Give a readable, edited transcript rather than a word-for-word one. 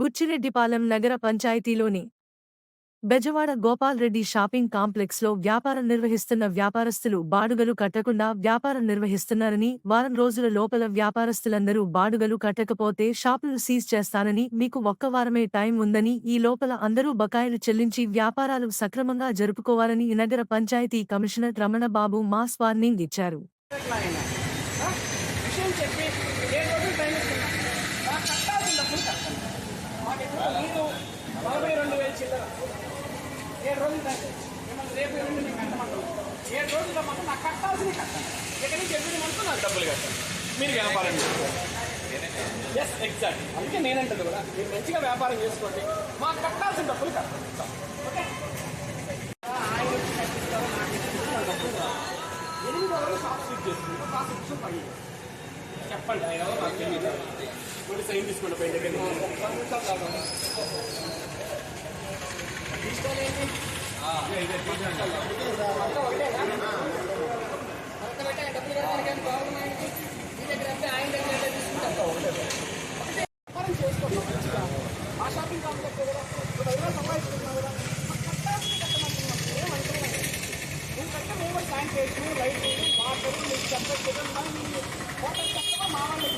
బుచ్చిరెడ్డిపాలెం నగర పంచాయతీలోని బెజవాడ గోపాల్రెడ్డి షాపింగ్ కాంప్లెక్స్లో వ్యాపారం నిర్వహిస్తున్న వ్యాపారస్తులు బాడుగలు కట్టకుండా వ్యాపారం నిర్వహిస్తున్నారని, వారం రోజుల లోపల వ్యాపారస్తులందరూ బాడుగలు కట్టకపోతే షాపులు సీజ్ చేస్తానని, మీకు ఒక్క వారమే టైం ఉందని, ఈ లోపల అందరూ బకాయిలు చెల్లించి వ్యాపారాలు సక్రమంగా జరుపుకోవాలని నగర పంచాయతీ కమిషనర్ రమణబాబు మాస్ వార్నింగ్ ఇచ్చారు. రేపు నేను కట్టమంటాను 7 రోజుల్లో మాత్రం నాకు కట్టాల్సింది కట్టాలి. ఇక్కడ నుంచి ఎవ్రీ మంత్ నాకు డబ్బులు కట్టాలి. మీరు వ్యాపారం చేసుకోండి. Yes exact. అందుకే నేనంటుంది కూడా మీరు మంచిగా వ్యాపారం చేసుకోండి, మాకు కట్టాల్సిన డబ్బులు కట్టాలి. ఓకే 8 వరకు షాప్ స్విచ్ చేసుకుంటాం. ఆ స్విచ్ పని చెప్పండి. ఆయన నాకు తెలియదు. కొన్ని సైన్ తీసుకోండి పై దగ్గర ఆ షాపింగ్ కాంప్లెక్స్ సంపాదించుకుంటున్నా కూడా మేము శానిటేషన్ లైటింగ్ వాటర్ మీకు చెప్పడం హోటల్ చక్కగా మా వాళ్ళు